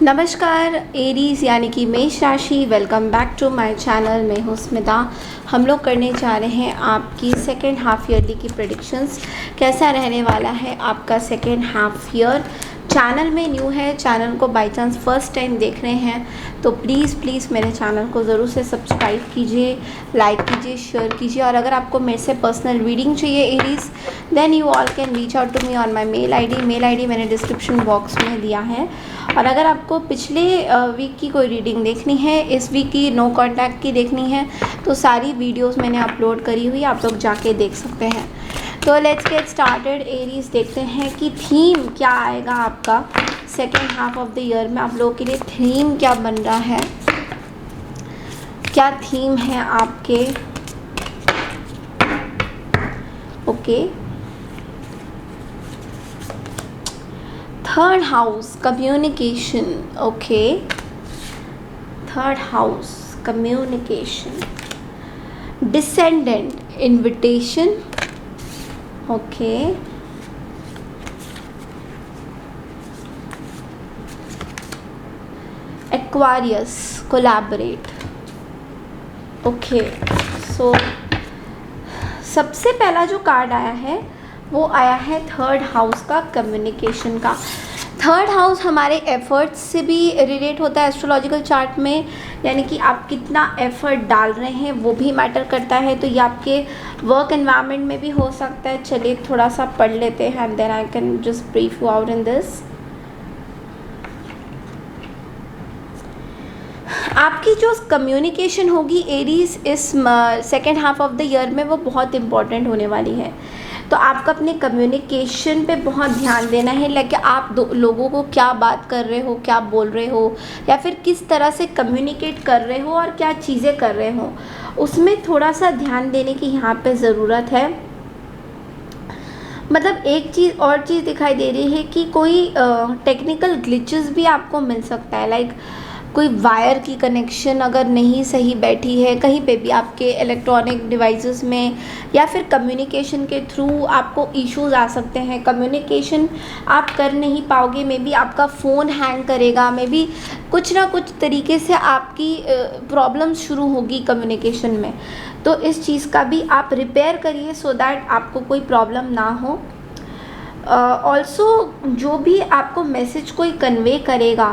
नमस्कार एरीज यानी कि मेष राशि, welcome back to my channel. मैं हूँ स्मिता। हम लोग करने जा रहे हैं आपकी सेकेंड हाफ ईयरली की प्रेडिक्शंस। कैसा रहने वाला है आपका सेकेंड हाफ ईयर। चैनल में न्यू है, चैनल को बाय चांस फर्स्ट टाइम देख रहे हैं तो प्लीज़ मेरे चैनल को ज़रूर से सब्सक्राइब कीजिए, लाइक कीजिए, शेयर कीजिए। और अगर आपको मेरे से पर्सनल रीडिंग चाहिए Aries, then you all can reach out to me on my mail ID मैंने डिस्क्रिप्शन बॉक्स में दिया है। और अगर आपको पिछले वीक की कोई रीडिंग देखनी है, इस वीक की नो कॉन्टैक्ट की देखनी है, तो सारी वीडियोस मैंने अपलोड करी हुई, आप लोग जाके देख सकते हैं। तो लेट्स गेट स्टार्टेड एरीज। देखते हैं कि थीम क्या आएगा आपका second half of the year में। आप लोगों के लिए थीम क्या बन रहा है, क्या थीम है आपके। Okay, third house communication. Okay, third house communication, descendant invitation. Okay, Aquarius collaborate. Okay, so सबसे पहला जो कार्ड आया है वो आया है थर्ड हाउस का, कम्युनिकेशन का। थर्ड हाउस हमारे एफर्ट्स से भी रिलेट होता है एस्ट्रोलॉजिकल चार्ट में, यानी कि आप कितना एफर्ट डाल रहे हैं वो भी मैटर करता है। तो ये आपके वर्क एनवायरनमेंट में भी हो सकता है। चलिए थोड़ा सा पढ़ लेते हैं and then I can just brief you out in this. आपकी जो कम्युनिकेशन होगी एरीज इस second half of the year में, वो बहुत इम्पॉर्टेंट होने वाली है। तो आपको अपने कम्युनिकेशन पे बहुत ध्यान देना है। लाइक आप लोगों को क्या बात कर रहे हो, क्या बोल रहे हो, या फिर किस तरह से कम्युनिकेट कर रहे हो और क्या चीज़ें कर रहे हो, उसमें थोड़ा सा ध्यान देने की यहाँ पे ज़रूरत है। मतलब एक चीज़ और चीज़ दिखाई दे रही है कि कोई टेक्निकल ग्लिचेस भी आपको मिल सकता है। लाइक कोई वायर की कनेक्शन अगर नहीं सही बैठी है कहीं पे भी आपके इलेक्ट्रॉनिक डिवाइसेस में, या फिर कम्युनिकेशन के थ्रू आपको इश्यूज आ सकते हैं। कम्युनिकेशन आप कर नहीं पाओगे, मे बी आपका फ़ोन हैंग करेगा, मे बी कुछ ना कुछ तरीके से आपकी प्रॉब्लम्स शुरू होगी कम्युनिकेशन में। तो इस चीज़ का भी आप रिपेयर करिए सो दैट आपको कोई प्रॉब्लम ना हो। ऑल्सो जो भी आपको मैसेज कोई कन्वे करेगा,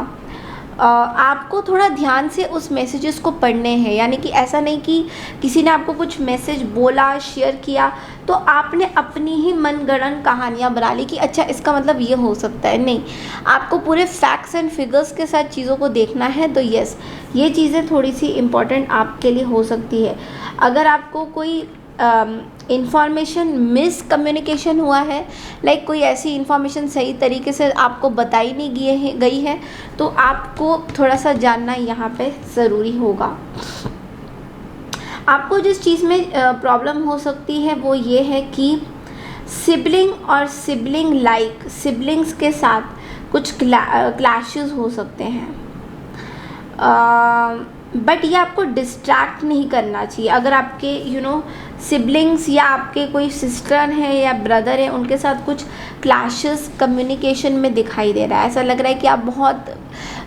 आपको थोड़ा ध्यान से उस मैसेजेस को पढ़ने हैं। यानी कि ऐसा नहीं कि किसी ने आपको कुछ मैसेज बोला, शेयर किया, तो आपने अपनी ही मनगढ़ंत कहानियाँ बना ली कि अच्छा इसका मतलब ये हो सकता है। नहीं, आपको पूरे फैक्ट्स एंड फिगर्स के साथ चीज़ों को देखना है। तो यस, ये चीज़ें थोड़ी सी इम्पॉर्टेंट आपके लिए हो सकती है। अगर आपको कोई इंफॉर्मेशन मिस कम्युनिकेशन हुआ है, लाइक कोई ऐसी इंफॉर्मेशन सही तरीके से आपको बताई नहीं गई है, तो आपको थोड़ा सा जानना यहाँ पे ज़रूरी होगा। आपको जिस चीज़ में प्रॉब्लम हो सकती है वो ये है कि सिबलिंग और सिबलिंग्स के साथ कुछ क्लैशेस हो सकते हैं। बट ये आपको डिस्ट्रैक्ट नहीं करना चाहिए। अगर आपके सिबलिंग्स या आपके कोई सिस्टर हैं या ब्रदर हैं, उनके साथ कुछ क्लैशेस कम्युनिकेशन में दिखाई दे रहा है। ऐसा लग रहा है कि आप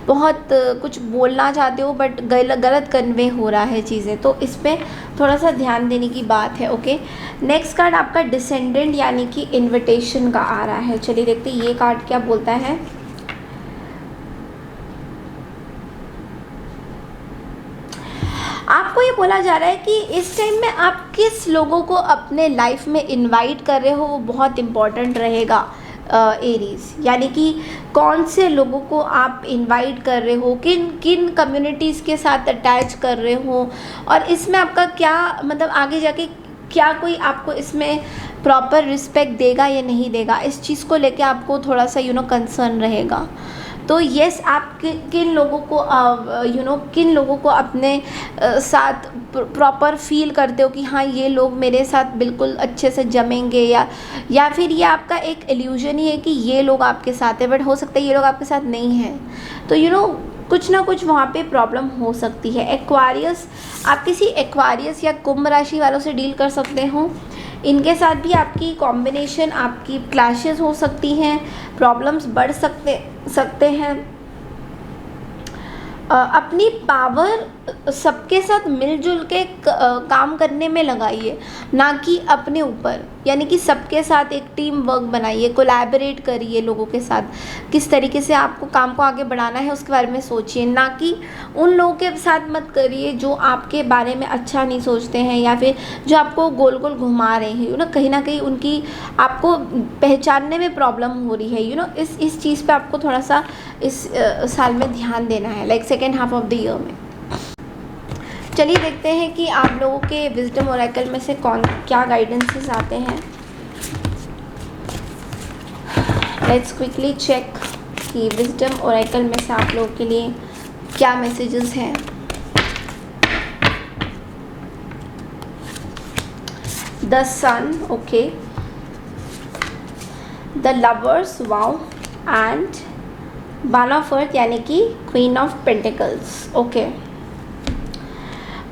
बहुत कुछ बोलना चाहते हो बट गलत कन्वे हो रहा है चीज़ें, तो इस पर थोड़ा सा ध्यान देने की बात है। ओके, नेक्स्ट कार्ड आपका डिसेंडेंट यानी कि इन्विटेशन का आ रहा है। चलिए देखते हैं ये कार्ड क्या बोलता है। आपको ये बोला जा रहा है कि इस टाइम में आप किस लोगों को अपने लाइफ में इनवाइट कर रहे हो वो बहुत इम्पॉर्टेंट रहेगा एरीज। यानी कि कौन से लोगों को आप इनवाइट कर रहे हो, किन किन कम्युनिटीज़ के साथ अटैच कर रहे हो, और इसमें आपका क्या मतलब आगे जाके क्या कोई आपको इसमें प्रॉपर रिस्पेक्ट देगा या नहीं देगा, इस चीज़ को लेके आपको थोड़ा सा कंसर्न रहेगा। तो यस, आप किन लोगों को किन लोगों को अपने साथ प्रॉपर फील करते हो कि हाँ ये लोग मेरे साथ बिल्कुल अच्छे से जमेंगे, या फिर ये आपका एक इल्यूजन ही है कि ये लोग आपके साथ है, बट हो सकता है ये लोग आपके साथ नहीं हैं। तो कुछ ना कुछ वहाँ पे प्रॉब्लम हो सकती है। एक्वारियस, आप किसी एक्वारियस या कुंभ राशि वालों से डील कर सकते हो। इनके साथ भी आपकी कॉम्बिनेशन, आपकी क्लैशेस हो सकती हैं, प्रॉब्लम्स बढ़ सकते हैं। अपनी पावर सबके साथ मिलजुल के काम करने में लगाइए, ना कि अपने ऊपर। यानी कि सबके साथ एक टीम वर्क बनाइए, कोलैबोरेट करिए लोगों के साथ। किस तरीके से आपको काम को आगे बढ़ाना है उसके बारे में सोचिए, ना कि उन लोगों के साथ मत करिए जो आपके बारे में अच्छा नहीं सोचते हैं या फिर जो आपको गोल गोल घुमा रहे हैं। कहीं ना कहीं उनकी आपको पहचानने में प्रॉब्लम हो रही है। इस चीज़ पे आपको थोड़ा सा इस साल में ध्यान देना है, like second half of the year में। चलिए देखते हैं कि आप लोगों के विजडम ओरेकल में से क्या गाइडेंसेस आते हैं। लेट्स क्विकली चेक कि विजडम ओरेकल में से आप लोगों के लिए क्या मैसेजेस हैं। The sun, okay, the lovers, wow, and one of earth यानी कि queen of pentacles.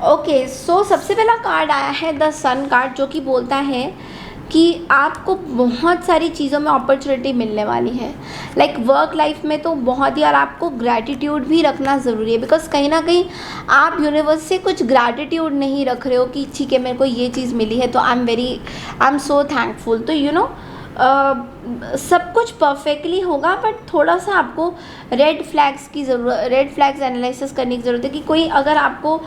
Okay, so सबसे पहला कार्ड आया है द सन कार्ड, जो कि बोलता है कि आपको बहुत सारी चीज़ों में अपॉर्चुनिटी मिलने वाली है, लाइक वर्क लाइफ में तो बहुत ही। और आपको ग्रैटिट्यूड भी रखना ज़रूरी है, बिकॉज कहीं ना कहीं आप यूनिवर्स से कुछ ग्रैटिट्यूड नहीं रख रहे हो कि ठीक है मेरे को ये चीज़ मिली है तो आई एम सो थैंकफुल। तो सब कुछ परफेक्टली होगा, बट थोड़ा सा आपको रेड फ्लैग्स एनालिसिस करने की ज़रूरत है कि कोई अगर आपको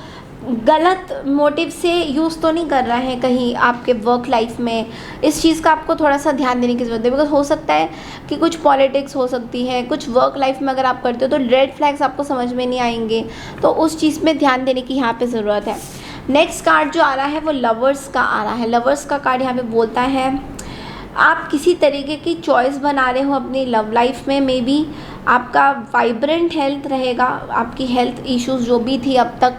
गलत मोटिव से यूज़ तो नहीं कर रहा है कहीं आपके वर्क लाइफ में। इस चीज़ का आपको थोड़ा सा ध्यान देने की ज़रूरत है, बिकॉज हो सकता है कि कुछ पॉलिटिक्स हो सकती है, कुछ वर्क लाइफ में अगर आप करते हो तो रेड फ्लैग्स आपको समझ में नहीं आएंगे, तो उस चीज़ में ध्यान देने की यहाँ पे ज़रूरत है। नेक्स्ट कार्ड जो आ रहा है वो लवर्स का आ रहा है। लवर्स का कार्ड यहाँ पे बोलता है आप किसी तरीके की चॉइस बना रहे हो अपनी लव लाइफ में। मे बी आपका वाइब्रेंट हेल्थ रहेगा, आपकी हेल्थ इश्यूज जो भी थी अब तक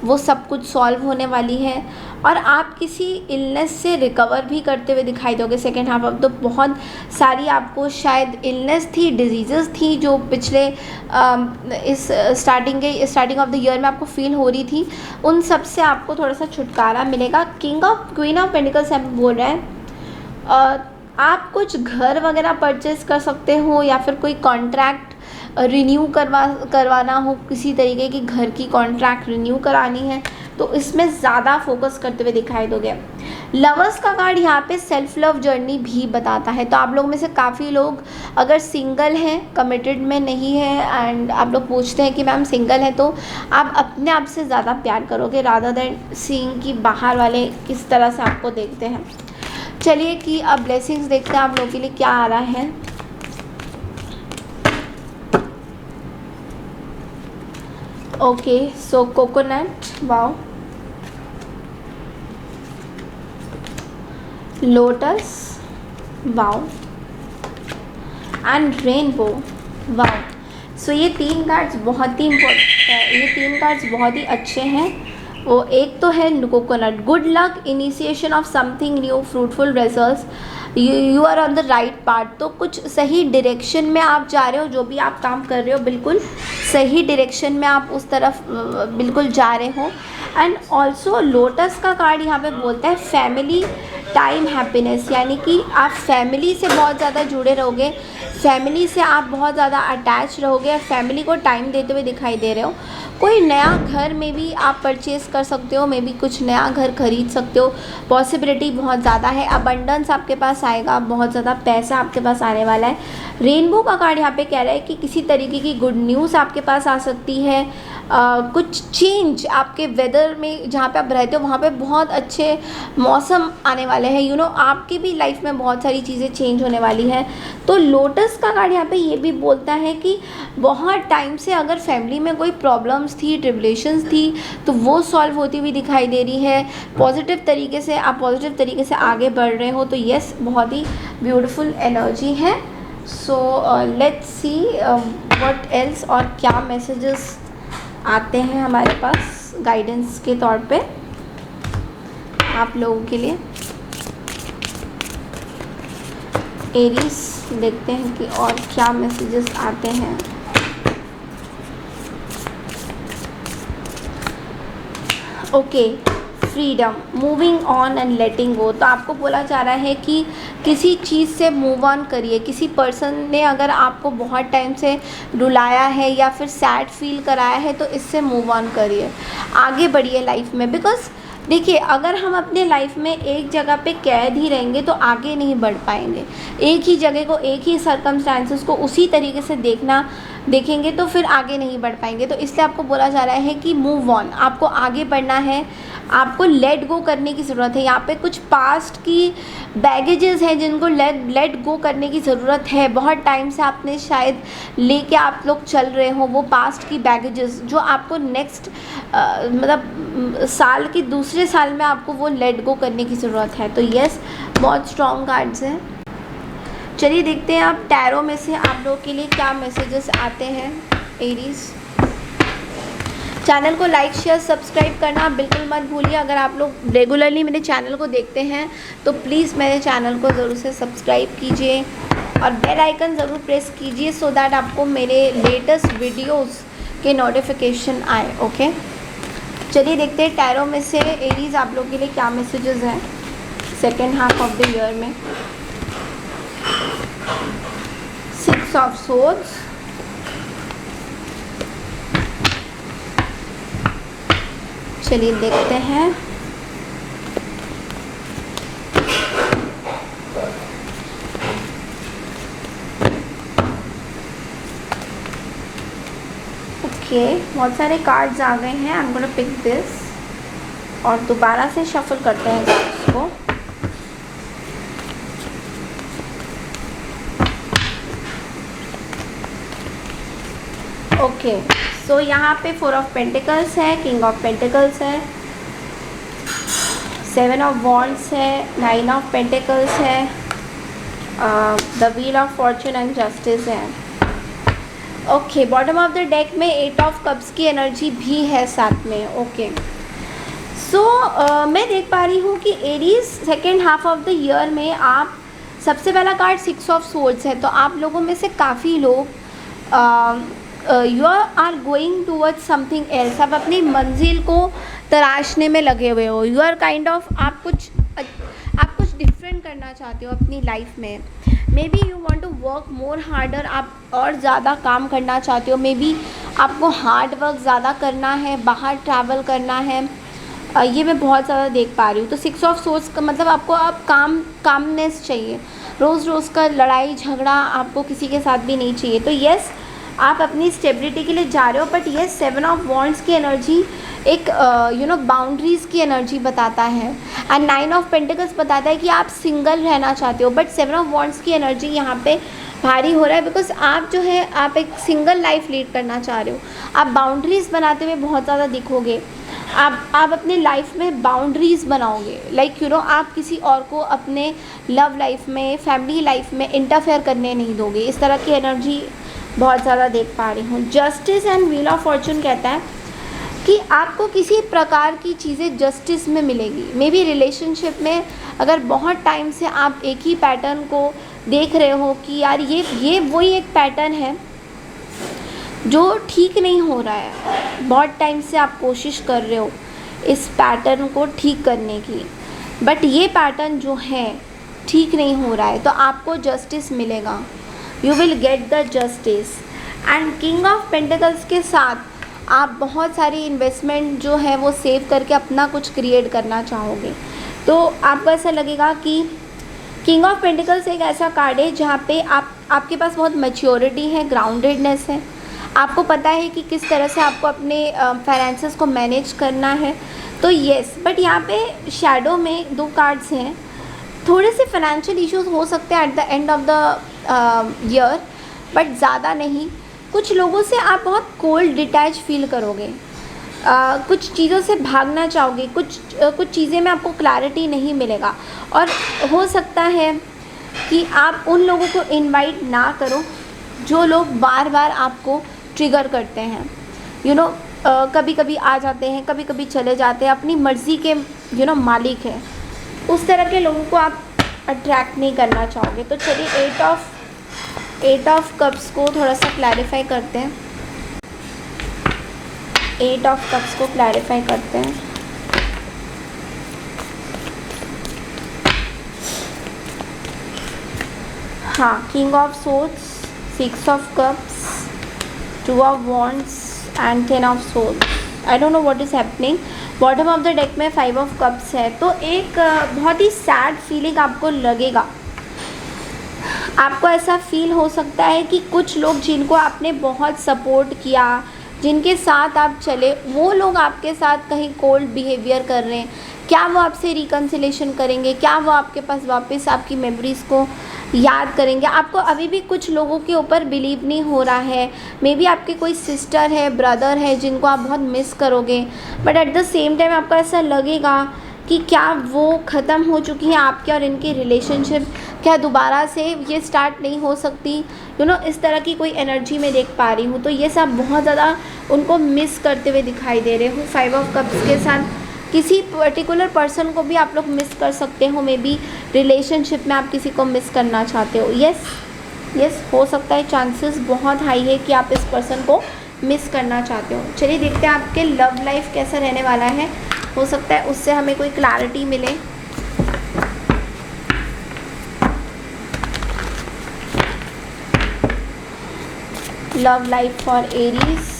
वो सब कुछ सॉल्व होने वाली है, और आप किसी इलनेस से रिकवर भी करते हुए दिखाई दोगे सेकेंड हाफ ऑफ। तो बहुत सारी आपको शायद इलनेस थी, डिजीज़ेस थी जो पिछले इस स्टार्टिंग ऑफ द ईयर में आपको फील हो रही थी, उन सब से आपको थोड़ा सा छुटकारा मिलेगा। क्वीन ऑफ पेंटिकल्स हम बोल रहे हैं आप कुछ घर वगैरह परचेस कर सकते हो, या फिर कोई कॉन्ट्रैक्ट रिन्यू करवाना हो, किसी तरीके की घर की कॉन्ट्रैक्ट रिन्यू करानी है, तो इसमें ज़्यादा फोकस करते हुए दिखाई दोगे। लवर्स का कार्ड यहाँ पे सेल्फ लव जर्नी भी बताता है। तो आप लोग में से काफ़ी लोग अगर सिंगल हैं, कमिटेड में नहीं है, एंड आप लोग पूछते हैं कि मैम सिंगल है, तो आप अपने आप से ज़्यादा प्यार करोगे रादर देन सीइंग कि बाहर वाले किस तरह से आपको देखते हैं। चलिए कि अब ब्लेसिंग्स देखते हैं आप लोगों के लिए क्या आ रहा है। Okay, so coconut, wow, lotus, wow, and rainbow, wow. So ये तीन कार्ड्स बहुत ही अच्छे हैं। वो एक तो है coconut, good luck, initiation of something new, fruitful results, you are on the right part. तो कुछ सही डायरेक्शन में आप जा रहे हो, जो भी आप काम कर रहे हो बिल्कुल सही डायरेक्शन में आप उस तरफ बिल्कुल जा रहे हो। एंड ऑल्सो लोटस का कार्ड यहाँ पे बोलता है फैमिली टाइम हैप्पीनेस, यानी कि आप फैमिली से बहुत ज़्यादा जुड़े रहोगे, फैमिली से आप बहुत ज़्यादा अटैच रहोगे, फैमिली को टाइम देते हुए दिखाई दे रहे हो। कोई नया घर में भी आप परचेज़ कर सकते हो, मे बी कुछ नया घर खरीद सकते हो, पॉसिबिलिटी बहुत ज़्यादा है। अबंडेंस आपके पास आएगा, बहुत ज़्यादा पैसा आपके पास आने वाला है। रेनबो का कार्ड यहाँ पे कह रहा है कि किसी तरीके की गुड न्यूज़ आपके पास आ सकती है। कुछ चेंज आपके वेदर में, जहाँ पे आप रहते हो वहाँ पे बहुत अच्छे मौसम आने वाले हैं। आपकी भी लाइफ में बहुत सारी चीज़ें चेंज होने वाली हैं। तो लोटस का कार्ड यहाँ पे ये भी बोलता है कि बहुत टाइम से अगर फैमिली में कोई प्रॉब्लम्स थी, ट्रिबुलेशंस थी, तो वो सॉल्व होती हुई दिखाई दे रही है। पॉजिटिव तरीके से आप पॉजिटिव तरीके से आगे बढ़ रहे हो, तो यस, बहुत ही ब्यूटीफुल एनर्जी है। So let's see what else, और क्या मैसेजेस आते हैं हमारे पास गाइडेंस के तौर पे आप लोगों के लिए। एरीज देखते हैं कि और क्या मैसेजेस आते हैं। Okay, freedom, moving on and letting go. तो आपको बोला जा रहा है कि किसी चीज़ से मूव ऑन करिए। किसी पर्सन ने अगर आपको बहुत टाइम से रुलाया है या फिर सैड फील कराया है तो इससे मूव ऑन करिए, आगे बढ़िए लाइफ में। बिकॉज़ देखिए, अगर हम अपने लाइफ में एक जगह पे कैद ही रहेंगे तो आगे नहीं बढ़ पाएंगे। एक ही जगह को, एक ही सर्कमस्टांसेस को उसी तरीके से देखेंगे तो फिर आगे नहीं बढ़ पाएंगे। तो इसलिए आपको बोला जा रहा है कि मूव ऑन, आपको आगे बढ़ना है, आपको लेट गो करने की ज़रूरत है। यहाँ पे कुछ पास्ट की बैगेजेस हैं जिनको लेट गो करने की ज़रूरत है। बहुत टाइम से आपने शायद लेके आप लोग चल रहे हो वो पास्ट की बैगेजेस, जो आपको नेक्स्ट मतलब साल के दूसरे साल में आपको वो लेट गो करने की ज़रूरत है। तो यस, बहुत स्ट्रॉन्ग कार्ड्स हैं। चलिए देखते हैं आप टैरो में से आप लोगों के लिए क्या मैसेजेस आते हैं एरीज। चैनल को लाइक शेयर सब्सक्राइब करना बिल्कुल मत भूलिए। अगर आप लोग रेगुलरली मेरे चैनल को देखते हैं तो प्लीज़ मेरे चैनल को ज़रूर से सब्सक्राइब कीजिए और बेल आइकन ज़रूर प्रेस कीजिए सो दैट आपको मेरे लेटेस्ट वीडियोस के नोटिफिकेशन आए। ओके, चलिए देखते हैं टैरो में से एरीज आप लोग के लिए क्या मैसेजेस हैं second half of the year में। 6 ऑफ सोर्ड्स, चलिए देखते हैं। ओके, बहुत सारे कार्ड्स आ गए हैं। I am gonna pick this और दोबारा से शफल करते हैं कार्ड्स को। ओके, सो यहाँ पे 4 ऑफ पेंटिकल्स है, किंग ऑफ पेंटिकल्स है, 7 ऑफ वॉन्ड्स है, 9 ऑफ पेंटिकल्स है, the wheel of fortune and justice है। Okay, bottom of the deck में 8 ऑफ कप्स की एनर्जी भी है साथ में। ओके, सो मैं देख पा रही हूँ कि Aries second half of the year में आप, सबसे पहला कार्ड 6 ऑफ सोर्ड्स है। तो आप लोगों में से काफ़ी लोग you are going towards something else, आप अपनी मंजिल को तराशने में लगे हुए हो। यू आर काइंड ऑफ, आप कुछ डिफरेंट करना चाहते हो अपनी लाइफ में। Maybe you want to work more harder, आप और ज़्यादा काम करना चाहते हो। मे बी आपको हार्ड वर्क ज़्यादा करना है, बाहर ट्रैवल करना है, ये मैं बहुत ज़्यादा देख पा रही हूँ। तो 6 ऑफ सोर्ड्स का मतलब आपको अब कामनेस चाहिए। रोज़ रोज़ का लड़ाई झगड़ा आपको किसी के साथ भी नहीं चाहिए। तो येस, आप अपनी स्टेबिलिटी के लिए जा रहे हो। बट ये 7 ऑफ वॉन्ड्स की एनर्जी एक बाउंड्रीज़ की एनर्जी बताता है एंड 9 ऑफ पेंटिकल्स बताता है कि आप सिंगल रहना चाहते हो। बट 7 ऑफ वॉन्ड्स की एनर्जी यहाँ पे भारी हो रहा है बिकॉज आप जो है आप एक सिंगल लाइफ लीड करना चाह रहे हो। आप बाउंड्रीज़ बनाते हुए बहुत ज़्यादा दिखोगे। आप अपने लाइफ में बाउंड्रीज़ बनाओगे, लाइक आप किसी और को अपने लव लाइफ में, फैमिली लाइफ में इंटरफेयर करने नहीं दोगे। इस तरह की एनर्जी बहुत ज़्यादा देख पा रही हूँ। Justice and wheel of Fortune कहता है कि आपको किसी प्रकार की चीज़ें जस्टिस में मिलेगी। मे बी रिलेशनशिप में अगर बहुत टाइम से आप एक ही पैटर्न को देख रहे हो कि यार ये वही एक पैटर्न है जो ठीक नहीं हो रहा है, बहुत टाइम से आप कोशिश कर रहे हो इस पैटर्न को ठीक करने की, बट ये पैटर्न जो है ठीक नहीं हो रहा है, तो आपको जस्टिस मिलेगा। You will get the justice. And king of pentacles के साथ आप बहुत सारी इन्वेस्टमेंट जो है वो सेव करके अपना कुछ क्रिएट करना चाहोगे। तो आपको ऐसा लगेगा कि किंग ऑफ पेंटिकल्स एक ऐसा कार्ड है जहाँ पे आपके पास बहुत मैच्योरिटी है, ग्राउंडेडनेस है, आपको पता है कि किस तरह से आपको अपने फाइनेंसेस को मैनेज करना है। तो येस, बट यहाँ पे शैडो में 2 कार्ड्स हैं। थोड़े से फाइनेंशियल इश्यूज हो सकते हैं at the end of the year, but ज़्यादा नहीं। कुछ लोगों से आप बहुत कोल्ड डिटैच फील करोगे, कुछ चीज़ों से भागना चाहोगे, कुछ चीज़ें में आपको क्लैरिटी नहीं मिलेगा। और हो सकता है कि आप उन लोगों को इनवाइट ना करो जो लोग बार बार आपको ट्रिगर करते हैं। कभी कभी आ जाते हैं, कभी कभी चले जाते हैं, अपनी मर्ज़ी के मालिक हैं। उस तरह के लोगों को आप अट्रैक्ट नहीं करना चाहोगे। तो चलिए 8 ऑफ कप्स को थोड़ा सा क्लैरिफाई करते हैं। 8 ऑफ कप्स को क्लैरिफाई करते हैं। हाँ, king of swords, six of cups, two of wands and 10 of swords. I don't know what is happening. Bottom of the deck में 5 ऑफ कप्स है। तो एक बहुत ही सैड फीलिंग आपको लगेगा। आपको ऐसा फील हो सकता है कि कुछ लोग जिनको आपने बहुत सपोर्ट किया, जिनके साथ आप चले, वो लोग आपके साथ कहीं कोल्ड बिहेवियर कर रहे हैं। क्या वो आपसे रिकन्सिलेशन करेंगे? क्या वो आपके पास वापस आपकी मेमोरीज़ को याद करेंगे? आपको अभी भी कुछ लोगों के ऊपर बिलीव नहीं हो रहा है। मे बी आपके कोई सिस्टर है, ब्रदर है, जिनको आप बहुत मिस करोगे, but at the same time आपको ऐसा लगेगा कि क्या वो ख़त्म हो चुकी हैं आपके और इनकी रिलेशनशिप? क्या दोबारा से ये स्टार्ट नहीं हो सकती? इस तरह की कोई एनर्जी मैं देख पा रही हूँ। तो ये सब बहुत ज़्यादा उनको मिस करते हुए दिखाई दे रहे हो। 5 ऑफ कप्स के साथ किसी पर्टिकुलर पर्सन को भी आप लोग मिस कर सकते हो। मे बी रिलेशनशिप में आप किसी को मिस करना चाहते हो। यस, हो सकता है, चांसेस बहुत हाई है कि आप इस पर्सन को मिस करना चाहते हो। चलिए देखते हैं आपके लव लाइफ कैसा रहने वाला है। हो सकता है उससे हमें कोई क्लैरिटी मिले। Love life for Aries.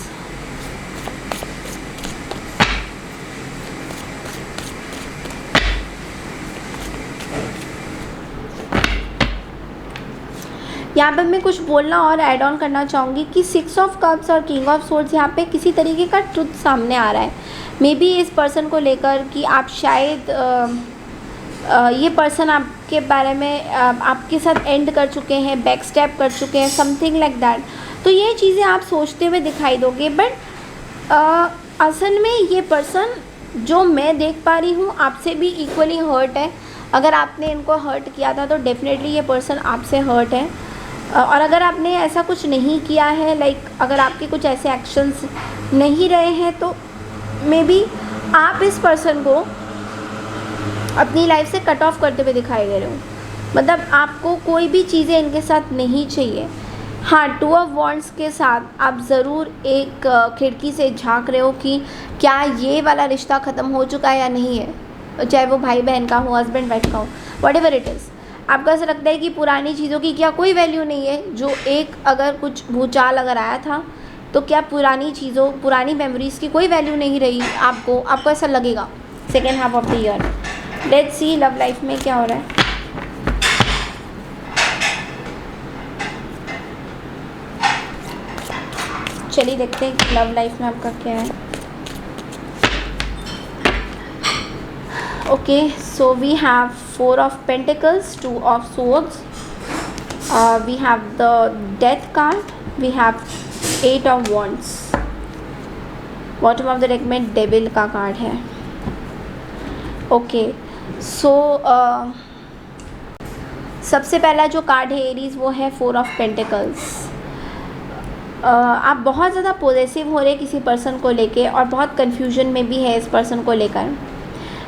यहाँ पर मैं कुछ बोलना और ऐड ऑन करना चाहूँगी कि 6 ऑफ कप्स और किंग ऑफ सोर्ड्स यहाँ पे किसी तरीके का ट्रुथ सामने आ रहा है। मे बी इस पर्सन को लेकर कि आप शायद ये पर्सन आपके बारे में आपके साथ एंड कर चुके हैं, बैक स्टेप कर चुके हैं, समथिंग लाइक दैट। तो ये चीज़ें आप सोचते हुए दिखाई दोगे, बट असल में ये पर्सन जो मैं देख पा रही हूँ आपसे भी इक्वली हर्ट है। अगर आपने इनको हर्ट किया था तो डेफिनेटली ये पर्सन आपसे हर्ट है। और अगर आपने ऐसा कुछ नहीं किया है, लाइक अगर आपके कुछ ऐसे एक्शंस नहीं रहे हैं, तो मे बी आप इस पर्सन को अपनी लाइफ से कट ऑफ करते हुए दिखाई दे रहे हो। मतलब आपको कोई भी चीज़ें इनके साथ नहीं चाहिए। हाँ, 2 ऑफ वॉन्ड्स के साथ आप ज़रूर एक खिड़की से झांक रहे हो कि क्या ये वाला रिश्ता ख़त्म हो चुका है या नहीं है, चाहे वो भाई बहन का हो, हस्बैंड वाइफ का हो, वट एवर इट इज़। आपको ऐसा लगता है कि पुरानी चीज़ों की क्या कोई वैल्यू नहीं है? जो एक अगर कुछ भूचाल अगर आया था, तो क्या पुरानी चीज़ों, पुरानी मेमोरीज़ की कोई वैल्यू नहीं रही? आपको ऐसा लगेगा second half of the year. Let's see love life में क्या हो रहा है। चलिए देखते हैं कि लव लाइफ में आपका क्या है। Okay, so we have 4 of pentacles, 2 of swords, we have the death card, we have 8 of wands। Bottom of the deck में डेविल का कार्ड है। ओके, सो सबसे पहला जो कार्ड है एरीज, वो है 4 ऑफ पेंटिकल्स। आप बहुत ज़्यादा पॉजेसिव हो रहे किसी पर्सन को लेके और बहुत कन्फ्यूजन में भी है इस पर्सन को लेकर।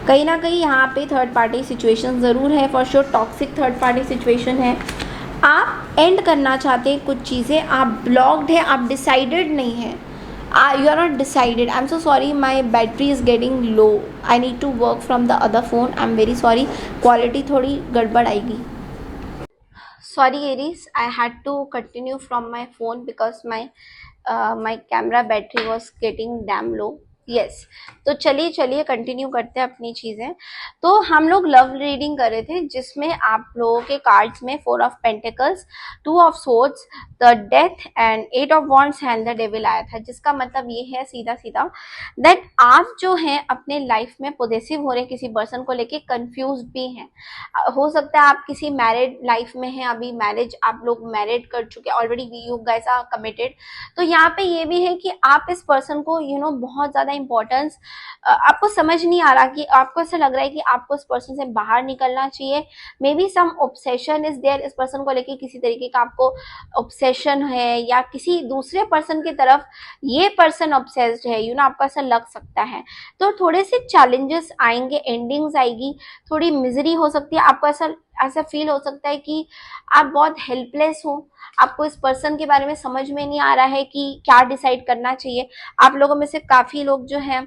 कहीं ना कहीं यहाँ पे थर्ड पार्टी सिचुएशन ज़रूर है, for sure toxic third party situation है। आप एंड करना चाहते हैं कुछ चीज़ें, आप ब्लॉक्ड है, आप डिसाइडेड नहीं हैं, you are not decided. I am so sorry, my battery is getting low, I need to work from the other phone, I am very sorry, quality थोड़ी गड़बड़ आएगी। Sorry Aries, I had to continue from my phone because my camera battery was getting damn low। Yes, तो चलिए continue करते हैं अपनी चीज़ें। तो हम लोग लव रीडिंग कर रहे थे जिसमें आप लोगों के कार्ड्स में 4 of pentacles, 2 of swords, the death and 8 of wands and the devil आया था, जिसका मतलब ये है सीधा सीधा दैट आप जो हैं अपने लाइफ में पॉजेसिव हो रहे हैं किसी पर्सन को लेके, कंफ्यूज भी हैं। हो सकता है आप किसी मैरिड लाइफ में हैं, अभी मैरिज आप लोग मैरिड कर चुके हैं already, you guys are committed. तो यहाँ पे ये भी है कि आप इस पर्सन को बहुत ज़्यादा इंपॉर्टेंस, आपको समझ नहीं आ रहा कि आपको ऐसा लग रहा है कि आपको इस पर्सन से बाहर निकलना चाहिए। Maybe some obsession is there, इस पर्सन को लेके किसी तरीके का आपको ऑब्सेशन है या किसी दूसरे पर्सन की तरफ ये पर्सन ऑब्सेस्ड है, आपको ऐसा लग सकता है। तो थोड़े से चैलेंजेस आएंगे, एंडिंग्स आएगी, थोड़ी मिजरी हो सकती है। आपको ऐसा फील हो सकता है कि आप बहुत हेल्पलेस हो, आपको इस पर्सन के बारे में समझ में नहीं आ रहा है कि क्या डिसाइड करना चाहिए। आप लोगों में से काफ़ी लोग जो हैं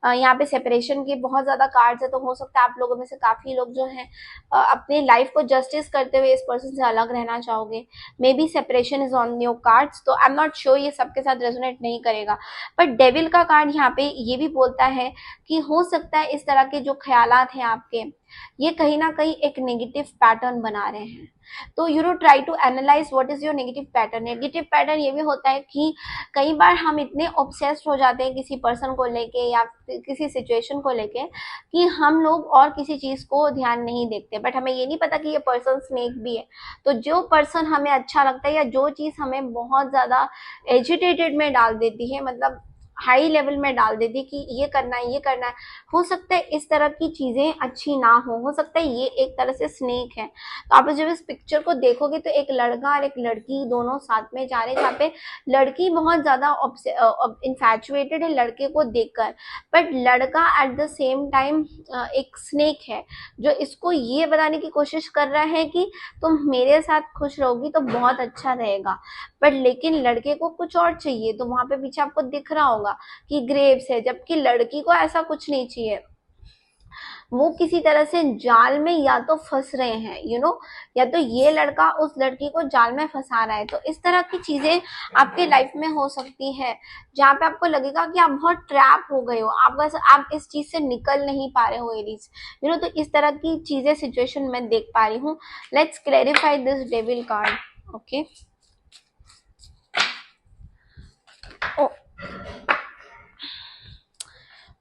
यहाँ पे सेपरेशन के बहुत ज्यादा कार्ड्स है, तो हो सकता है आप लोगों में से काफी लोग जो हैं अपनी लाइफ को जस्टिस करते हुए इस पर्सन से अलग रहना चाहोगे। May be separation is on your cards, तो आई एम नॉट श्योर ये सबके साथ रेजोनेट नहीं करेगा। बट डेविल का कार्ड यहाँ पे ये भी बोलता है कि हो सकता है इस तरह के जो ख्यालात हैं आपके, ये कहीं ना कहीं एक नेगेटिव पैटर्न बना रहे हैं। तो you know try to analyse what is your negative pattern. Negative pattern ये भी होता है कि कई बार हम इतने ऑब्सेस्ड हो जाते हैं किसी पर्सन को लेके या किसी सिचुएशन को लेके कि हम लोग और किसी चीज को ध्यान नहीं देखते। बट हमें ये नहीं पता कि ये पर्सन स्नेक भी है। तो जो पर्सन हमें अच्छा लगता है या जो चीज हमें बहुत ज्यादा एजिटेटेड में डाल देती है, मतलब हाई लेवल में डाल देती कि ये करना है ये करना है, हो सकता है इस तरह की चीजें अच्छी ना हो सकता है ये एक तरह से स्नेक है। तो आप जब इस पिक्चर को देखोगे तो एक लड़का और एक लड़की दोनों साथ में जा रहे हैं, जहाँ पे लड़की बहुत ज्यादा इन्फैचुएटेड है लड़के को देखकर, बट लड़का एट द सेम टाइम एक स्नेक है जो इसको ये बताने की कोशिश कर रहा है कि तुम मेरे साथ खुश रहोगी तो बहुत अच्छा रहेगा। बट लेकिन लड़के को कुछ और चाहिए, तो वहां पे पीछे आपको दिख रहा होगा कि ग्रेव्स है, जबकि लड़की को ऐसा कुछ नहीं चाहिए। वो किसी तरह से जाल में या तो फंस रहे हैं, यू नो, या तो ये लड़का उस लड़की को जाल में फंसा रहा है। तो इस तरह की चीजें आपके लाइफ में हो सकती है जहाँ पे आपको लगेगा कि आप बहुत ट्रैप हो गए हो, आप इस चीज से निकल नहीं पा रहे हो एरीज, यू नो। तो इस तरह की चीजें सिचुएशन मैं देख पा रही हूँ। Let's clarify this devil card. Okay,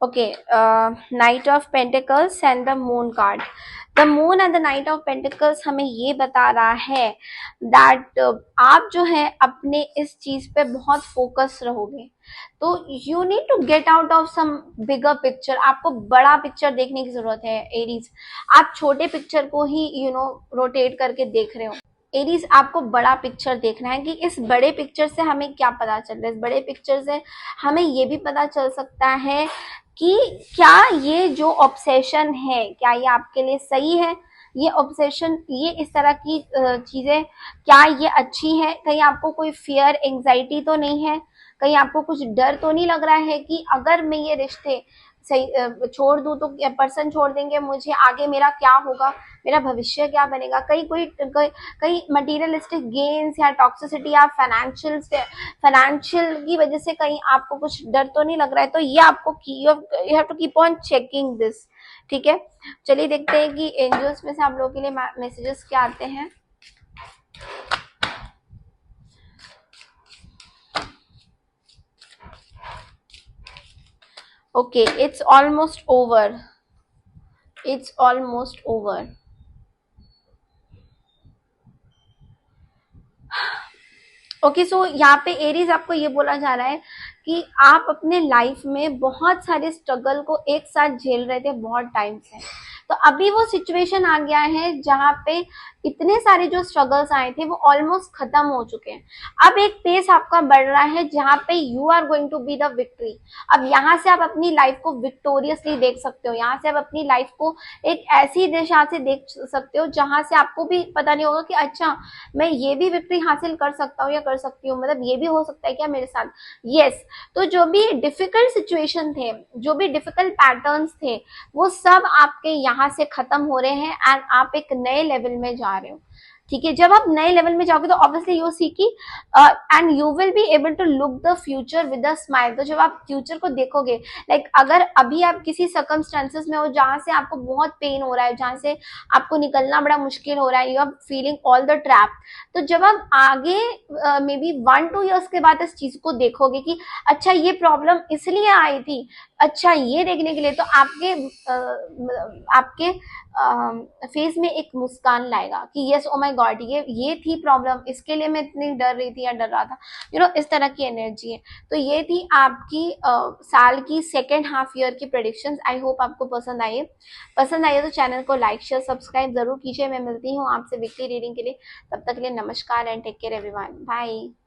okay, Knight of Pentacles and the Moon card. The Moon and the Knight of Pentacles हमें ये बता रहा है that आप जो है अपने इस चीज पे बहुत फोकस रहोगे। तो you need to get out of some bigger picture. आपको बड़ा पिक्चर देखने की जरूरत है एरीज। आप छोटे पिक्चर को ही यू नो रोटेट करके देख रहे हो। एरीज, आपको बड़ा पिक्चर देखना है कि इस बड़े पिक्चर से हमें क्या पता चल रहा है। इस बड़े पिक्चर से हमें ये भी पता चल सकता है कि क्या ये जो ऑब्सेशन है क्या ये आपके लिए सही है। ये ऑब्सेशन, ये इस तरह की चीजें क्या ये अच्छी है। कहीं आपको कोई फियर एंजाइटी तो नहीं है, कहीं आपको कुछ डर तो नहीं लग रहा है कि अगर मैं ये रिश्ते सही छोड़ दूं तो पर्सन छोड़ देंगे मुझे, आगे मेरा क्या होगा, मेरा भविष्य क्या बनेगा। कहीं मटीरियलिस्टिक गेन्स या टॉक्सिसिटी या फाइनेंशियल की वजह से कहीं आपको कुछ डर तो नहीं लग रहा है। तो ये आपको you have to keep on checking this. ठीक है, चलिए देखते हैं कि एंजल्स में से आप लोगों के लिए मैसेजेस क्या आते हैं। Okay, it's almost over. It's almost over. Okay, so यहाँ पे एरीज आपको ये बोला जा रहा है कि आप अपने लाइफ में बहुत सारे स्ट्रगल को एक साथ झेल रहे थे बहुत टाइम से। तो अभी वो सिचुएशन आ गया है जहाँ पे इतने सारे जो स्ट्रगल्स आए थे वो ऑलमोस्ट खत्म हो चुके हैं। अब एक पेस आपका बढ़ रहा है जहाँ पे you are going to be the victory. अब यहाँ से आप अपनी लाइफ को विक्टोरियसली देख सकते हो। यहाँ से आप अपनी लाइफ को एक ऐसी दिशा से देख सकते हो जहाँ से आपको भी पता नहीं होगा कि अच्छा मैं ये भी विक्ट्री हासिल कर सकता हूँ या कर सकती हूँ, मतलब ये भी हो सकता है क्या मेरे साथ। यस, तो जो भी डिफिकल्ट सिचुएशन थे, जो भी डिफिकल्ट पैटर्न्स थे, वो सब आपके यहाँ से खत्म हो रहे हैं एंड आप एक नए लेवल में जा रहे हो। ठीक है, जब आप नए लेवल में जाओगे तो ऑब्वियसली यू सी की and you will be able to look the future with a smile. तो जब आप फ्यूचर को देखोगे, लाइक अगर अभी आप किसी सर्कमस्टेंसेस में हो जहां से आपको बहुत पेन हो रहा है, जहां से आपको निकलना बड़ा मुश्किल हो रहा है, you are feeling all the trap, तो जब आप आगे मे बी 1-2 ईयर्स के बाद इस चीज को देखोगे कि अच्छा ये प्रॉब्लम इसलिए आई थी, अच्छा ये देखने के लिए, तो आपके फेस में एक मुस्कान लाएगा कि यस ओ माय गॉड ये थी प्रॉब्लम, इसके लिए मैं इतनी डर रही थी या डर रहा था, यू नो, इस तरह की एनर्जी है। तो ये थी आपकी साल की सेकेंड हाफ ईयर की प्रेडिक्शंस। आई होप आपको पसंद आए तो चैनल को लाइक शेयर सब्सक्राइब जरूर कीजिए। मैं मिलती हूँ आपसे वीकली रीडिंग के लिए, तब तक के लिए नमस्कार and take care everyone, bye.